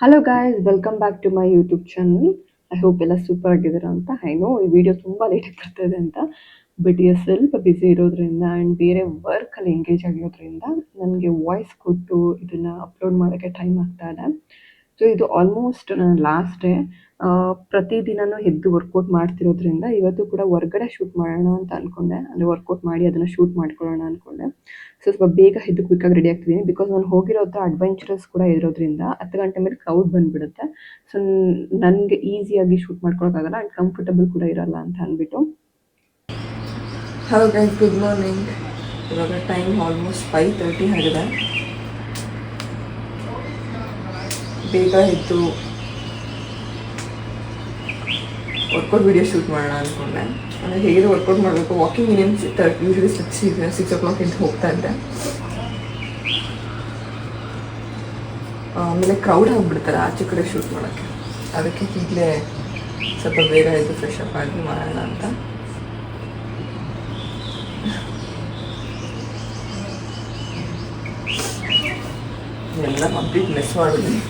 Hello guys, welcome back to my YouTube channel. I hope ಎಲ್ಲ super ಆಗಿದ್ದೀರಾ ಅಂತ. I know ಈ video ತುಂಬ ಲೇಟಾಗಿ ಬರ್ತಾ ಇದೆ ಅಂತ, ಬಟ್ ಈಗ ಸ್ವಲ್ಪ ಬ್ಯುಸಿ ಇರೋದ್ರಿಂದ ಆ್ಯಂಡ್ ಬೇರೆ ವರ್ಕಲ್ಲಿ ಎಂಗೇಜ್ ಆಗಿರೋದ್ರಿಂದ ನನಗೆ ವಾಯ್ಸ್ ಕೊಟ್ಟು ಇದನ್ನು ಅಪ್ಲೋಡ್ ಮಾಡೋಕ್ಕೆ ಟೈಮ್ ಆಗ್ತಾ ಇದೆ. ಸೊ ಇದು ಆಲ್ಮೋಸ್ಟ್ ನನ್ನ ಲಾಸ್ಟ್ ಡೇ. ಪ್ರತಿದಿನನೂ ಎದ್ದು ವರ್ಕೌಟ್ ಮಾಡ್ತಿರೋದ್ರಿಂದ ಇವತ್ತು ಕೂಡ ಹೊರ್ಗಡೆ ಶೂಟ್ ಮಾಡೋಣ ಅಂತ ಅಂದ್ಕೊಂಡೆ. ಅಂದರೆ ವರ್ಕೌಟ್ ಮಾಡಿ ಅದನ್ನು ಶೂಟ್ ಮಾಡ್ಕೊಳ್ಳೋಣ ಅಂದ್ಕೊಂಡೆ. ಸೊ ಸ್ವಲ್ಪ ಬೇಗ ಎದ್ದು ಕ್ವಿಕ್ಕಾಗಿ ರೆಡಿ ಆಗ್ತಿದ್ದೀನಿ. ಬಿಕಾಸ್ ನಾನು ಹೋಗಿರೋದು ಅಡ್ವೆಂಚರಸ್ ಕೂಡ ಇರೋದ್ರಿಂದ 10 ಗಂಟೆ ಮೇಲೆ ಕ್ರೌಡ್ ಬಂದುಬಿಡುತ್ತೆ. ಸೊ ನನಗೆ ಈಸಿಯಾಗಿ ಶೂಟ್ ಮಾಡ್ಕೊಳಕ್ಕಾಗಲ್ಲ ಆ್ಯಂಡ್ ಕಂಫರ್ಟಬಲ್ ಕೂಡ ಇರಲ್ಲ ಅಂತ ಅಂದ್ಬಿಟ್ಟು. Hello guys, good morning. ಇವಾಗ ಟೈಮ್ ಆಲ್ಮೋಸ್ಟ್ 5:30 ಆಗಿದೆ. ಬೇಗ ಎದ್ದು ವರ್ಕೌಟ್ ವಿಡಿಯೋ ಶೂಟ್ ಮಾಡೋಣ ಅಂದ್ಕೊಂಡೆ. ಅಂದರೆ ಹೇಗೆ ವರ್ಕೌಟ್ ಮಾಡಬೇಕು, ವಾಕಿಂಗ್ ಇನ್ನೇನು ಯೂಶ್ವಲಿ 6 o'clock ಅಂತ ಹೋಗ್ತಾ ಇದ್ದೆ. ಆಮೇಲೆ ಕ್ರೌಡ್ ಆಗಿಬಿಡ್ತಾರೆ ಆಚೆ ಕಡೆ ಶೂಟ್ ಮಾಡೋಕ್ಕೆ. ಅದಕ್ಕೆ ಈಗಲೇ ಸ್ವಲ್ಪ ಬೇಗ ಎದ್ದು ಫ್ರೆಶ್ ಅಪ್ ಆಗಿ ಮಾಡೋಣ ಅಂತ. ಎಲ್ಲ ಕಂಪ್ಲೀಟ್ ಮಿಸ್ ಮಾಡಿದ್ವಿ.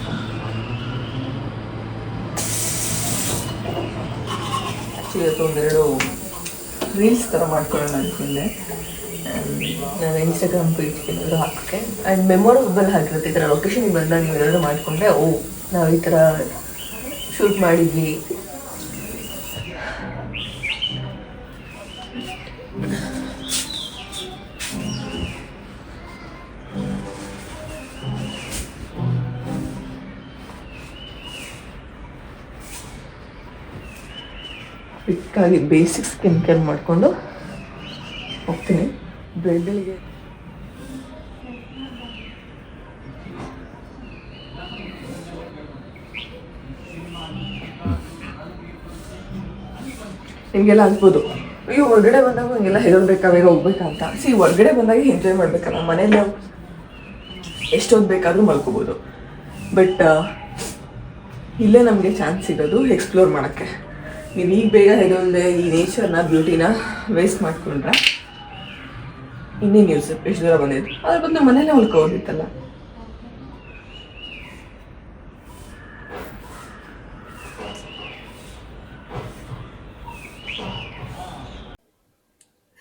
ಆ್ಯಕ್ಚುಲಿ ಇವತ್ತು ಒಂದೆರಡು ರೀಲ್ಸ್ ಥರ ಮಾಡ್ಕೊಳ್ಳೋಣ ಅಂದ್ಕೊಂಡೆ. ನಾನು ಇನ್ಸ್ಟಾಗ್ರಾಮ್ ಪೇಜ್ಗೆ ಏನಾದರೂ ಹಾಕೋಕ್ಕೆ ಆ್ಯಂಡ್ ಮೆಮೊರಬಲ್ ಆಗಿರುತ್ತೆ. ಈ ಥರ ಲೊಕೇಶನ್ಗೆ ಬಂದಾಗ ನೀವು ಏನಾದರೂ ಮಾಡಿಕೊಂಡೆ, ನಾವು ಈ ಥರ ಶೂಟ್ ಮಾಡಿದ್ವಿ. ಕ್ವಿಕ್ಕಾಗಿ ಬೇಸಿಕ್ ಸ್ಕಿನ್ ಕೇರ್ ಮಾಡಿಕೊಂಡು ಹೋಗ್ತೀನಿ ಬೆಳಿಗ್ಗೆ. ನಿಮಗೆಲ್ಲ ಅನ್ಬೋದು, ಅಯ್ಯೋ ಹೊರಗಡೆ ಬಂದಾಗ ಹಂಗೆಲ್ಲ ಹೆದರ್ಬೇಕಾ, ಬೇಗ ಹೋಗ್ಬೇಕಂತ. ಹೊರಗಡೆ ಬಂದಾಗ ಎಂಜಾಯ್ ಮಾಡ್ಬೇಕಲ್ಲ. ಮನೇಲಿ ನಾವು ಎಷ್ಟೊತ್ತು ಬೇಕಾದರೂ ಮಲ್ಕೋಬೋದು, ಬಟ್ ಇಲ್ಲೇ ನಮಗೆ ಚಾನ್ಸ್ ಸಿಗೋದು ಎಕ್ಸ್ಪ್ಲೋರ್ ಮಾಡೋಕ್ಕೆ. ನೀವು ಈಗ ಬೇಗ ಹೆದೊಂದೆ ಈ ನೇಚರ್ನ, ಬ್ಯೂಟಿನ ವೇಸ್ಟ್ ಮಾಡಿಕೊಂಡ್ರೆ ಇನ್ನೇನು ಯೂಸ್? ಎಷ್ಟು ದೂರ ಬಂದಿದ್ದು, ಅದ್ರ ಬದಲು ಮನೇಲೆ ಹೊಲ್ಕೋದಿತ್ತಲ್ಲ.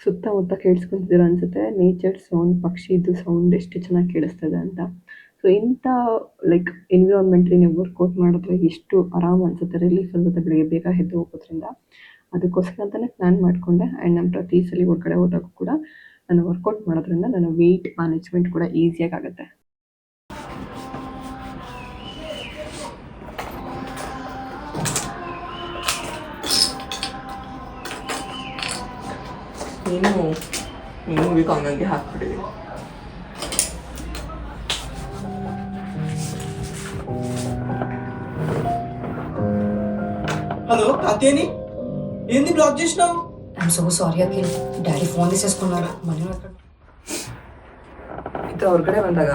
ಸುತ್ತಮುತ್ತ ಕೇಳಿಸ್ಕೊಂತಿದ್ದೀರ ಅನಿಸುತ್ತೆ. ನೇಚರ್ ಸೌಂಡ್, ಪಕ್ಷಿದು ಸೌಂಡ್ ಎಷ್ಟು ಚೆನ್ನಾಗಿ ಕೇಳಿಸ್ತದೆ ಅಂತ. ಸೊ ಇಂಥ ಲೈಕ್ ಎನ್ವಿರಾನ್ಮೆಂಟ್ಲಿ ನೀವು ವರ್ಕೌಟ್ ಮಾಡಿದ್ರೆ ಎಷ್ಟು ಆರಾಮ್ ಅನಿಸುತ್ತೆ, ರಿಲೀಫ್ ಅನ್ಸುತ್ತೆ ಬೆಳಿಗ್ಗೆ ಬೇಗ ಎದ್ದು ಹೋಗೋದ್ರಿಂದ. ಅದಕ್ಕೋಸ್ಕರ ಅಂತಲೇ ಪ್ಲ್ಯಾನ್ ಮಾಡಿಕೊಂಡೆ. ಆ್ಯಂಡ್ ನಾನು ಪ್ರತಿ ಸಲ ಹೊರಗಡೆ ಹೋದಾಗ ಕೂಡ ನಾನು ವರ್ಕೌಟ್ ಮಾಡೋದ್ರಿಂದ ನನ್ನ ವೆಯ್ಟ್ ಮ್ಯಾನೇಜ್ಮೆಂಟ್ ಕೂಡ ಈಸಿಯಾಗಿ ಆಗುತ್ತೆ. ನೀನು ಮೂವಿಗೆ ಹಂಗಂಗೆ ಹಾಕ್ಬಿಟ್ಟಿದೆ. హలో తాతేని ఏంది బ్లాక్ చేసినావు? I'm so sorry Akhil, daddy phone తీసేసుకున్నారు. మనీ ಇದು ಹೊರಗಡೆ ಬಂದಾಗ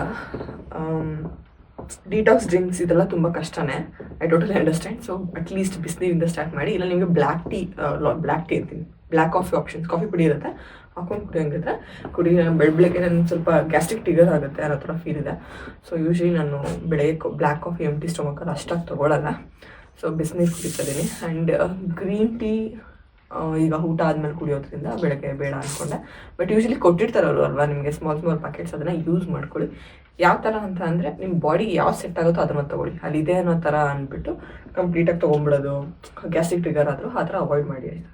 ಡಿಟಾಕ್ಸ್ ಡ್ರಿಂಕ್ಸ್ ಇದೆಲ್ಲ ತುಂಬ ಕಷ್ಟನೇ. I totally understand. So at least ಬಿಸಿನೀರಿಂದ ಸ್ಟಾರ್ಟ್ ಮಾಡಿ. ಇಲ್ಲ ನಿಮಗೆ ಬ್ಲ್ಯಾಕ್ ಟೀ ಇರ್ತೀನಿ, ಬ್ಲ್ಯಾಕ್ ಕಾಫಿ ಆಪ್ಷನ್ಸ್, ಕಾಫಿ ಪುಡಿ ಇರುತ್ತೆ, ಹಾಕೊಂಡು ಕುಡಿಯೋಂಗಿದ್ರೆ ಕುಡಿ. ಬೆಳಗ್ಗೆ ನನ್ನ ಸ್ವಲ್ಪ ಗ್ಯಾಸ್ಟ್ರಿಕ್ ಟ್ರಿಗರ್ ಆಗುತ್ತೆ, ಅನ್ನೋ ಥರ ಫೀಲ್ ಇದೆ. ಸೊ ಯೂಶ್ವಲಿ ನಾನು ಬೆಳಗ್ಗೆ ಬ್ಲ್ಯಾಕ್ ಕಾಫಿ ಎಂಟಿ ಸ್ಟೊಮಕಲ್ಲಿ ಅಷ್ಟಾಗಿ ತೊಗೊಳ್ಳಲ್ಲ. ಸೊ ಬಿಸಿನೀರು ಕುಡಿತಿದ್ದೀನಿ. ಆ್ಯಂಡ್ ಗ್ರೀನ್ ಟೀ ಈಗ ಊಟ ಆದಮೇಲೆ ಕುಡಿಯೋದ್ರಿಂದ ಬೆಳಗ್ಗೆ ಬೇಡ ಅಂದ್ಕೊಂಡೆ. ಬಟ್ ಯೂಶ್ವಲಿ ಕೊಟ್ಟಿರ್ತಾರಲ್ವ ನಿಮಗೆ ಸ್ಮಾಲ್ ಪ್ಯಾಕೆಟ್ಸ್, ಅದನ್ನು ಯೂಸ್ ಮಾಡ್ಕೊಳ್ಳಿ. ಯಾವ ಥರ ಅಂತ ಅಂದರೆ ನಿಮ್ಮ ಬಾಡಿಗೆ ಯಾವ ಸೆಟ್ ಆಗುತ್ತೋ ಅದನ್ನು ತೊಗೊಳ್ಳಿ. ಅಲ್ಲಿದೆ ಅನ್ನೋ ಥರ ಅಂದ್ಬಿಟ್ಟು ಕಂಪ್ಲೀಟಾಗಿ ತೊಗೊಂಬಿಡೋದು, ಗ್ಯಾಸ್ಟ್ರಿಕ್ ಟ್ರಿಗರ್ ಆದರೂ ಆ ಥರ ಅವಾಯ್ಡ್ ಮಾಡಿ ಆಯಿತು.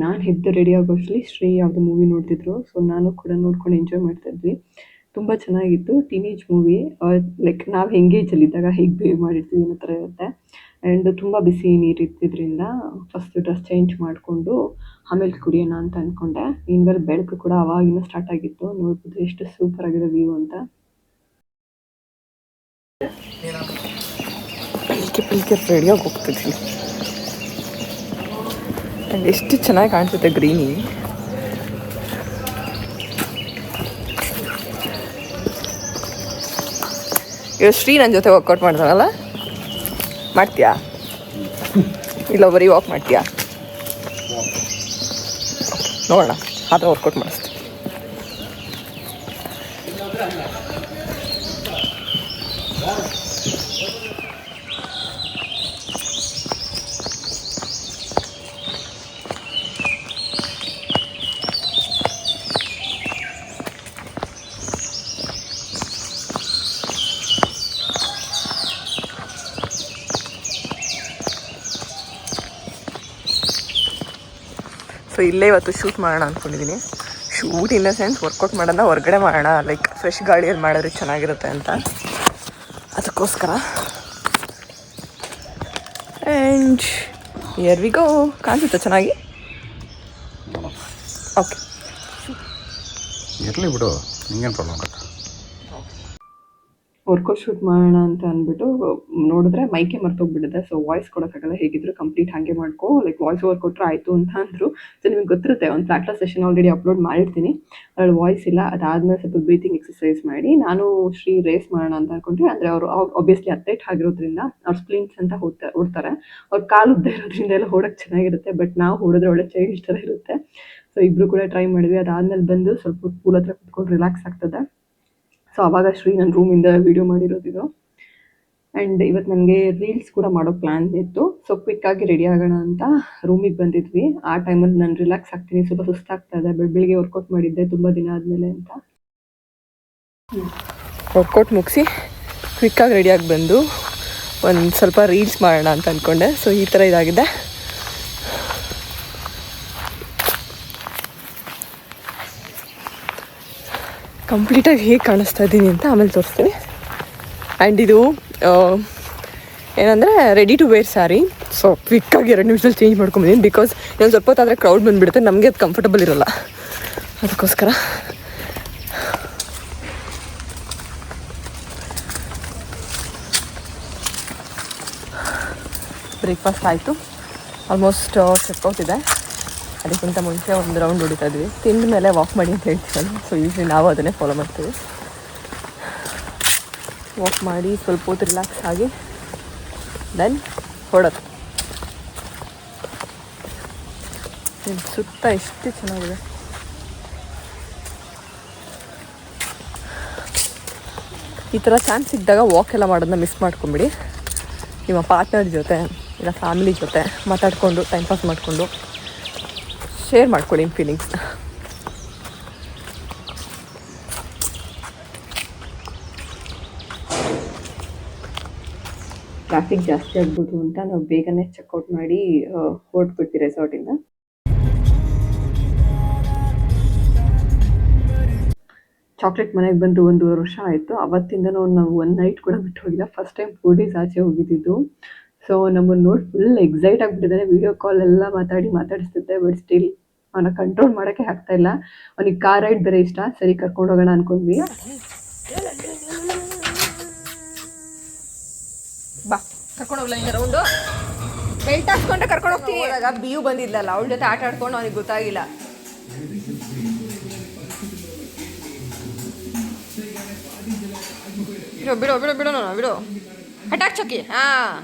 ನಾನು ಎದ್ದು ರೆಡಿ ಆಗೋಷ್ಟರಲ್ಲಿ ಶ್ರೀ ಯಾವುದೋ ಮೂವಿ ನೋಡ್ತಿದ್ರು. ಸೊ ನಾನು ಕೂಡ ನೋಡ್ಕೊಂಡು ಎಂಜಾಯ್ ಮಾಡ್ತಾಯಿದ್ವಿ. ತುಂಬ ಚೆನ್ನಾಗಿತ್ತು. ಟೀನೇಜ್ ಮೂವಿ, ಲೈಕ್ ನಾವು ಎಂಗೇಜಲ್ಲಿದ್ದಾಗ ಹೇಗೆ ಬಿಹೇವ್ ಮಾಡಿರ್ತೀವಿ ಅನ್ನೋ ಥರ ಇರುತ್ತೆ. ಆ್ಯಂಡ್ ತುಂಬ ಬಿಸಿ ನೀರು ಇರ್ತಿದ್ರಿಂದ ಫಸ್ಟ್ ಡ್ರೆಸ್ ಚೇಂಜ್ ಮಾಡಿಕೊಂಡು ಆಮೇಲೆ ಕುಡಿಯೋಣ ಅಂತ ಅಂದ್ಕೊಂಡೆ. ಇನ್ಮೇಲೆ ಬೆಳಕು ಕೂಡ ಅವಾಗಿನ ಸ್ಟಾರ್ಟ್ ಆಗಿತ್ತು. ನೋಡ್ಬೋದು ಎಷ್ಟು ಸೂಪರ್ ಆಗಿದೆ ವ್ಯೂ ಅಂತ. ಪಿಲ್ಕೆ ರೆಡಿಯಾಗಿ ಹೋಗ್ತಿದ್ವಿ. ಆ್ಯಂಡ್ ಎಷ್ಟು ಚೆನ್ನಾಗಿ ಕಾಣಿಸುತ್ತೆ ಗ್ರೀನಿ. ಇವಾಗ ಶ್ರೀ ನನ್ನ ಜೊತೆ ವರ್ಕೌಟ್ ಮಾಡ್ತಾನಲ್ಲ, ಮಾಡ್ತೀಯಾ? ಇಲ್ಲ ಬರೀ ವಾಕ್ ಮಾಡ್ತೀಯಾ? ನೋಡೋಣ. ಆದರೆ ವರ್ಕೌಟ್ ಮಾಡಿಸ್ತೀನಿ. ಸೊ ಇಲ್ಲೇ ಇವತ್ತು ಶೂಟ್ ಮಾಡೋಣ ಅಂದ್ಕೊಂಡಿದ್ದೀನಿ. Shoot in the sense workout ಮಾಡೋಣ ಹೊರಗಡೆ ಮಾಡೋಣ, ಲೈಕ್ ಫ್ರೆಶ್ ಗಾಳಿಯಲ್ಲಿ ಮಾಡಿದ್ರೆ ಚೆನ್ನಾಗಿರುತ್ತೆ ಅಂತ, ಅದಕ್ಕೋಸ್ಕರ. And here we go. ಕಾಣಿಸುತ್ತೆ ಚೆನ್ನಾಗಿ? ಓಕೆ, ಇರಲಿ ಬಿಡು, ನಿಂಗೇನು ಪ್ರಾಬ್ಲಮ್ ಆಗುತ್ತೆ. ವರ್ಕೌಟ್ ಶೂಟ್ ಮಾಡೋಣ ಅಂತ ಅಂದ್ಬಿಟ್ಟು ನೋಡಿದ್ರೆ ಮೈಕೆ ಮರ್ತೋಗ್ಬಿಟ್ಟಿದೆ. ಸೊ ವಾಯ್ಸ್ ಕೊಡೋಕ್ಕಾಗಲ್ಲ, ಹೇಗಿದ್ರು ಕಂಪ್ಲೀಟ್ ಹಾಗೆ ಮಾಡ್ಕೋ, ಲೈಕ್ ವಾಯ್ಸ್ ಓವರ್ ಕೊಟ್ಟರೆ ಆಯಿತು ಅಂತ ಅಂದರು. ಸೊ ನಿಮಗೆ ಗೊತ್ತಿರುತ್ತೆ, ಒಂದು ಪ್ರಾಕ್ಟೀಸ್ ಸೆಷನ್ ಆಲ್ರೆಡಿ ಅಪ್ಲೋಡ್ ಮಾಡಿರ್ತೀನಿ, ಅದ್ರಲ್ಲಿ ವಾಯ್ಸ್ ಇಲ್ಲ. ಅದಾದಮೇಲೆ ಸ್ವಲ್ಪ ಬ್ರೀತಿಂಗ್ ಎಕ್ಸಸೈಸ್ ಮಾಡಿ ನಾನು ಶ್ರೀ ರೇಸ್ ಮಾಡೋಣ ಅಂತ ಅಂದ್ಕೊಂಡ್ರಿ. ಅಂದರೆ ಅವರು ಆಬ್ವಿಯಸ್ಲಿ ಅಥ್ಲೆಟ್ ಆಗಿರೋದ್ರಿಂದ ಅವ್ರು ಸ್ಪ್ಲಿಂಟ್ಸ್ ಅಂತ ಓಡ್ತಾರೆ. ಅವ್ರ ಕಾಲು ಉದ್ದ ಇರೋದ್ರಿಂದ ಎಲ್ಲ ಓಡೋಕ್ಕೆ ಚೆನ್ನಾಗಿರುತ್ತೆ. ಬಟ್ ನಾವು ಓಡಿದ್ರೆ ಒಳ್ಳೆ ಚೈಲ್ಡ್ ಥರ ಇರುತ್ತೆ. ಸೊ ಇಬ್ಬರು ಕೂಡ ಟ್ರೈ ಮಾಡಿದ್ವಿ. ಅದಾದಮೇಲೆ ಬಂದು ಸ್ವಲ್ಪ ಪೂಲ್ ಹತ್ರ ಕುತ್ಕೊಂಡು ರಿಲ್ಯಾಕ್ಸ್ ಆಗ್ತದೆ. ಸೊ ಆವಾಗ ಶ್ರೀ ನನ್ನ ರೂಮಿಂದ ವೀಡಿಯೋ ಮಾಡಿರೋದಿದು. ಆ್ಯಂಡ್ ಇವತ್ತು ನನಗೆ ರೀಲ್ಸ್ ಕೂಡ ಮಾಡೋ ಪ್ಲ್ಯಾನ್ ಇತ್ತು. ಸೊ ಕ್ವಿಕ್ಕಾಗಿ ರೆಡಿ ಆಗೋಣ ಅಂತ ರೂಮಿಗೆ ಬಂದಿದ್ವಿ. ಆ ಟೈಮಲ್ಲಿ ನಾನು ರಿಲ್ಯಾಕ್ಸ್ ಆಗ್ತೀನಿ, ಸ್ವಲ್ಪ ಸುಸ್ತಾಗ್ತಾ ಇದೆ, ಬೆಳಿಗ್ಗೆ ವರ್ಕೌಟ್ ಮಾಡಿದ್ದೆ ತುಂಬ ದಿನ ಆದಮೇಲೆ ಅಂತ. ವರ್ಕೌಟ್ ಮುಗಿಸಿ ಕ್ವಿಕ್ಕಾಗಿ ರೆಡಿಯಾಗಿ ಬಂದು ಒಂದು ಸ್ವಲ್ಪ ರೀಲ್ಸ್ ಮಾಡೋಣ ಅಂತ ಅಂದ್ಕೊಂಡೆ. ಸೊ ಈ ಥರ ಇದಾಗಿದೆ. ಕಂಪ್ಲೀಟಾಗಿ ಹೇಗೆ ಕಾಣಿಸ್ತಾ ಇದ್ದೀನಿ ಅಂತ ಆಮೇಲೆ ತೋರಿಸ್ತೀನಿ. ಆ್ಯಂಡ್ ಇದು ಏನಂದರೆ ready to wear sari. So ಕ್ವಿಕ್ಕಾಗಿ 2 ನಿಮಿಷದಲ್ಲಿ ಚೇಂಜ್ ಮಾಡ್ಕೊಂಬಿದ್ದೀನಿ. ಬಿಕಾಸ್ ಇನ್ನೊಂದು ಸ್ವಲ್ಪ ಹೊತ್ತಾದರೆ ಕ್ರೌಡ್ ಬಂದುಬಿಡುತ್ತೆ, ನಮಗೆ ಅದು ಕಂಫರ್ಟಬಲ್ ಇರೋಲ್ಲ, ಅದಕ್ಕೋಸ್ಕರ. ಬ್ರೇಕ್ಫಾಸ್ಟ್ ಆಯಿತು, ಆಲ್ಮೋಸ್ಟ್ ಚೆಕ್ಔಟ್ ಇದೆ. ಅದಕ್ಕಿಂತ ಮುಂಚೆ ಒಂದು ರೌಂಡ್ ಹೊಡಿತಾ ಇದ್ವಿ. ತಿಂದ ಮೇಲೆ ವಾಕ್ ಮಾಡಿ ಅಂತ ಹೇಳ್ತೀವಲ್ಲ, ಸೊ ಯೂಶ್ವಲಿ ನಾವು ಅದನ್ನೇ ಫಾಲೋ ಮಾಡ್ತೀವಿ. ವಾಕ್ ಮಾಡಿ ಸ್ವಲ್ಪ ಹೊತ್ತು ರಿಲ್ಯಾಕ್ಸ್ ಆಗಿ ದೆನ್ ಹೊಡೋದು. ಸುತ್ತ ಎಷ್ಟು ಚೆನ್ನಾಗಿದೆ. ಈ ಥರ ಚಾನ್ಸ್ ಸಿಕ್ಕಿದಾಗ ವಾಕ್ ಎಲ್ಲ ಮಾಡೋದನ್ನ ಮಿಸ್ ಮಾಡ್ಕೊಂಬಿಡಿ. ನಿಮ್ಮ ಪಾರ್ಟ್ನರ್ ಜೊತೆ ಇಲ್ಲ ಫ್ಯಾಮಿಲಿ ಜೊತೆ ಮಾತಾಡಿಕೊಂಡು ಟೈಮ್ ಪಾಸ್ ಮಾಡಿಕೊಂಡು ಶೇರ್ ಮಾಡ್ಕೊಳ್ಳಿ ನಿಮ್ಮ ಫೀಲಿಂಗ್ಸ್ನ. ಟ್ರಾಫಿಕ್ ಜಾಸ್ತಿ ಆಗ್ಬೋದು ಅಂತ ನಾವು ಬೇಗನೆ ಚೆಕ್ಔಟ್ ಮಾಡಿ ಹೊರಟ್ಬಿಡ್ತೀವಿ ರೆಸಾರ್ಟಿಂದ. ಚಾಕ್ಲೇಟ್ ಮನೆಗೆ ಬಂದು 1.5 ವರ್ಷ ಆಯಿತು. ಅವತ್ತಿಂದನೂ ನಾವು 1 ನೈಟ್ ಕೂಡ ಬಿಟ್ಟು ಹೋಗಿಲ್ಲ. ಫಸ್ಟ್ ಟೈಮ್ 4 ಡೇಸ್ ಆಚೆ ಹೋಗಿದ್ದಿದ್ದು. ಸೊ ನಮ್ಮನ್ನು ನೋಡಿ ಫುಲ್ ಎಕ್ಸೈಟ್ ಆಗಿಬಿಟ್ಟಿದ್ದಾನೆ. ವೀಡಿಯೋ ಕಾಲ್ ಎಲ್ಲ ಮಾತಾಡಿಸ್ತಿದ್ದೆ. ಬಟ್ ಸ್ಟಿಲ್ ಅವನ ಕಂಟ್ರೋಲ್ ಮಾಡೋಕ್ಕೆ ಆಗ್ತಾಯಿಲ್ಲ. ಅವನಿಗೆ ಕಾರ್ ರೈಡ್ ಬೇರೆ ಇಷ್ಟ. ಸರಿ ಕರ್ಕೊಂಡು ಹೋಗೋಣ ಅಂದ್ಕೊಂಡ್ವಿ. ಬಾ ಕರ್ಕೊಂಡು ಹೋಗ್ಲ ಹಿಂಗೆ ರೌಂಡು ಬೆಲ್ಟ್ ಹಾಕ್ಕೊಂಡ್ರೆ ಕರ್ಕೊಂಡು ಹೋಗ್ತೀವಿ. ಇವಾಗ ಬಿಯು ಬಂದಿದ್ಲಲ್ಲ, ಅವಳ ಜೊತೆ ಆಟ ಆಡ್ಕೊಂಡು ಅವನಿಗೆ ಗೊತ್ತಾಗಿಲ್ಲ. ಬಿಡು ಬಿಡು ಬಿಡು ಬಿಡು ಬಿಡು ಹಟಾಕ್ ಚಕ್ಕಿ. ಹಾಂ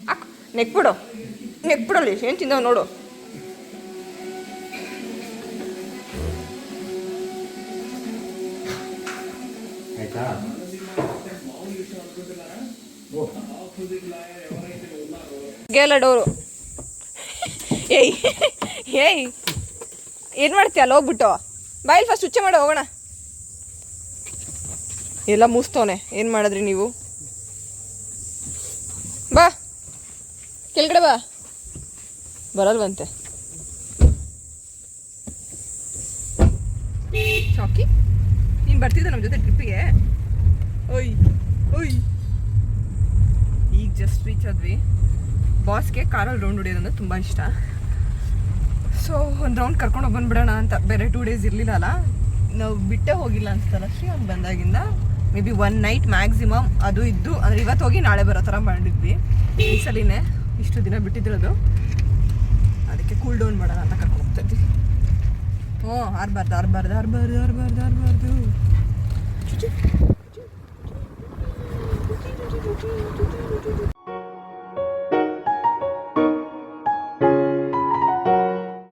ಹಾಕು, ನೆಕ್ ಬಿಡಲ್ಲಿ ಏನು ತಿಂದವ್ ನೋಡು. ಗೇಲ ಡೋರು. ಏಯ್ ಏನು ಮಾಡ್ತೀಯ ಅಲ್ಲಿ ಹೋಗ್ಬಿಟ್ಟು? ಬಾಯಿಲ್ ಫಸ್ಟ್ ಹುಚ್ಚೆ ಮಾಡಿ ಹೋಗೋಣ. ಎಲ್ಲ ಮೂಸ್ತವನೆ. ಏನು ಮಾಡಿದ್ರಿ ನೀವು? ಬಾ ಕೆಳಗಡೆ ಬಾ. ಬರಲ್ವಂತೆ ಚಾಕಿ. ನೀನು ಬರ್ತಿದ್ದೆ ನಮ್ಮ ಜೊತೆ ಟ್ರಿಪ್ಪಿಗೆ? ಓಯ್ ಈಗ ಜಸ್ಟ್ ರೀಚ್ ಆದ್ವಿ. ಬಾಸ್ಗೆ ಕಾರಲ್ಲಿ ರೌಂಡ್ ಹೊಡಿಯೋದಂದ್ರೆ ತುಂಬ ಇಷ್ಟ. ಸೊ ಒಂದು ರೌಂಡ್ ಕರ್ಕೊಂಡೋಗಿ ಬಂದುಬಿಡೋಣ ಅಂತ. ಬೇರೆ 2 ಡೇಸ್ ಇರಲಿಲ್ಲ ಅಲ್ಲ, ನಾವು ಬಿಟ್ಟೇ ಹೋಗಿಲ್ಲ ಅನ್ಸ್ತಲ್ಲ ಶ್ರೀ ಅವ್ನು ಬಂದಾಗಿಂದ. ಮೇ ಬಿ 1 ನೈಟ್ ಮ್ಯಾಕ್ಸಿಮಮ್ ಅದು ಇದ್ದು. ಅಂದರೆ ಇವತ್ತು ಹೋಗಿ ನಾಳೆ ಬರೋ ಥರ ಮಾಡಿದ್ವಿ. ಈ ಸಲಿನೇ ಇಷ್ಟು ದಿನ ಬಿಟ್ಟಿದ್ದಿರೋದು, ಅದಕ್ಕೆ ಕೂಲ್ ಡೌನ್ ಮಾಡೋಣ ಅಂತ ಕರ್ಕೊಂಡು ಹೋಗ್ತಾ ಇದ್ವಿ. ಆರ್ಬಾರ್ದು